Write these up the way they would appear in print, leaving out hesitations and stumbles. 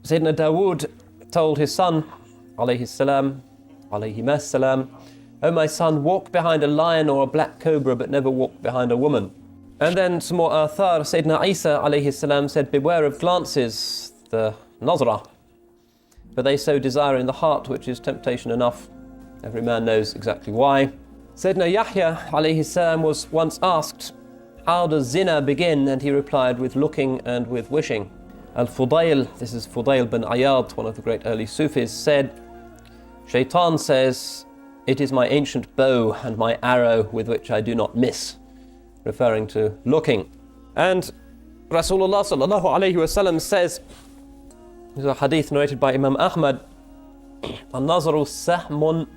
Sayyidina Dawood told his son, alayhi salam, "O my son, walk behind a lion or a black cobra, but never walk behind a woman." And then some more athar, Sayyidina Isa alayhi salam said, "Beware of glances, the nazra, for they sow desire in the heart, which is temptation enough. Every man knows exactly why." Sayyidina Yahya alayhi salam was once asked, "How does zina begin?" And he replied, "With looking and with wishing." Al-Fudayl, this is Fudayl bin Ayad, one of the great early Sufis, said, "Shaitan says, 'It is my ancient bow and my arrow with which I do not miss,'" referring to looking. And Rasulullah sallallahu alayhi wasallam says, this is a hadith narrated by Imam Ahmad, "An-nazaru sahmun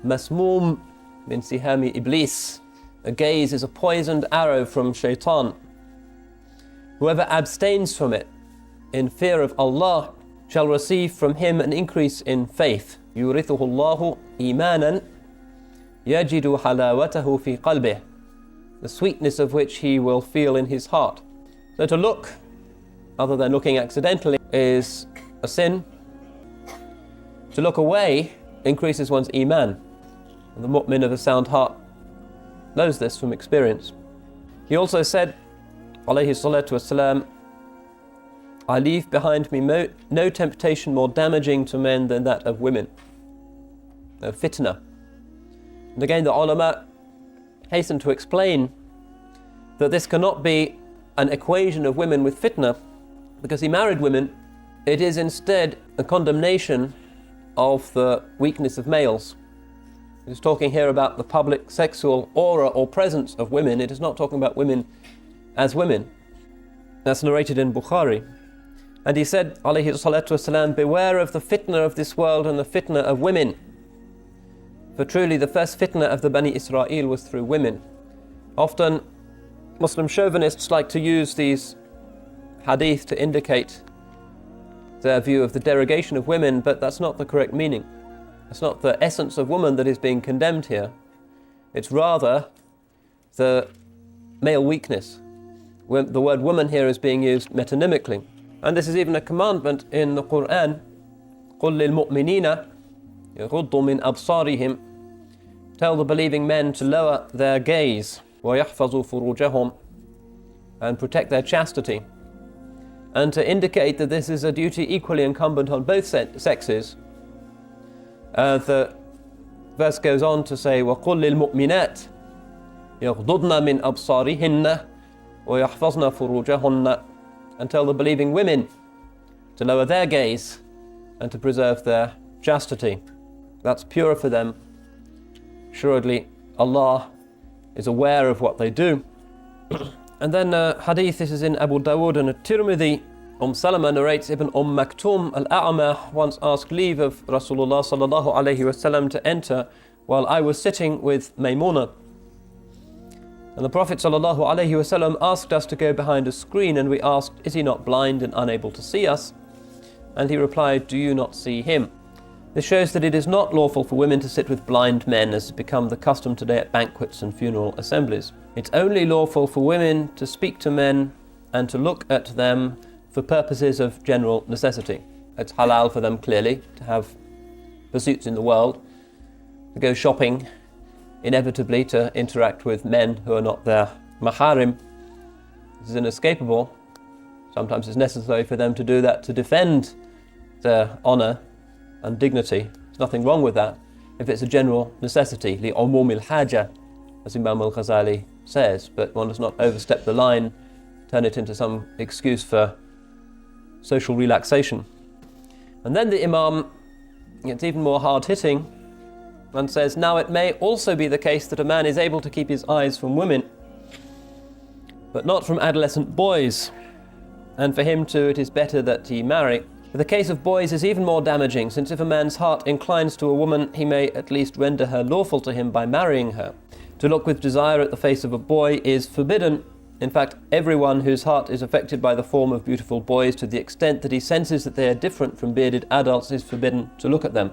masmum min sihami iblis." A gaze is a poisoned arrow from shaitan. Whoever abstains from it in fear of Allah shall receive from him an increase in faith. يُورِثُهُ اللَّهُ إِيمَانًا يَجِدُ حَلَاوَتَهُ فِي قَلْبِهِ, the sweetness of which he will feel in his heart. So to look, other than looking accidentally, is a sin. To look away increases one's iman. And the mu'min of a sound heart knows this from experience. He also said, alayhi salatu wassalam, "I leave behind me no temptation more damaging to men than that of women." No fitna. And again, the ulama hasten to explain that this cannot be an equation of women with fitna, because he married women. It is instead a condemnation of the weakness of males. It is talking here about the public sexual aura or presence of women. It is not talking about women as women. That's narrated in Bukhari. And he said, alayhi salatu wasalam, "Beware of the fitna of this world and the fitna of women. For truly the first fitna of the Bani Israel was through women." Often Muslim chauvinists like to use these hadith to indicate their view of the derogation of women, but that's not the correct meaning. It's not the essence of woman that is being condemned here. It's rather the male weakness. The word woman here is being used metonymically. And this is even a commandment in the Quran. قُلْ لِلْمُؤْمِنِينَ يَغُضُّوا مِنْ أَبْصَارِهِمْ, tell the believing men to lower their gaze, وَيَحْفَظُوا فُرُوجَهُمْ, and protect their chastity. And to indicate that this is a duty equally incumbent on both sexes, the verse goes on to say, وَقُلْ لِلْمُؤْمِنَاتِ يَغْضُضْنَ مِنْ أَبْصَارِهِنَّ وَيَحْفَظْنَ فُرُوجَهُنَّ, and tell the believing women to lower their gaze and to preserve their chastity. That's purer for them. Assuredly, Allah is aware of what they do. And then hadith, this is in Abu Dawood and At-Tirmidhi. Salama narrates, Ibn Maktum al-A'ma once asked leave of Rasulullah sallallahu alayhi wasallam to enter while I was sitting with Maymuna. And the Prophet ﷺ asked us to go behind a screen, and we asked, "Is he not blind and unable to see us?" And he replied, "Do you not see him?" This shows that it is not lawful for women to sit with blind men, as has become the custom today at banquets and funeral assemblies. It's only lawful for women to speak to men and to look at them for purposes of general necessity. It's halal for them, clearly, to have pursuits in the world, to go shopping, inevitably to interact with men who are not their maharim. This is inescapable. Sometimes it's necessary for them to do that to defend their honour and dignity. There's nothing wrong with that if it's a general necessity, li'umum al-haja, as Imam al-Ghazali says, but one does not overstep the line, turn it into some excuse for social relaxation. And then the Imam gets even more hard-hitting and says, "Now it may also be the case that a man is able to keep his eyes from women, but not from adolescent boys, and for him too it is better that he marry. But the case of boys is even more damaging, since if a man's heart inclines to a woman, he may at least render her lawful to him by marrying her. To look with desire at the face of a boy is forbidden. In fact, everyone whose heart is affected by the form of beautiful boys to the extent that he senses that they are different from bearded adults is forbidden to look at them."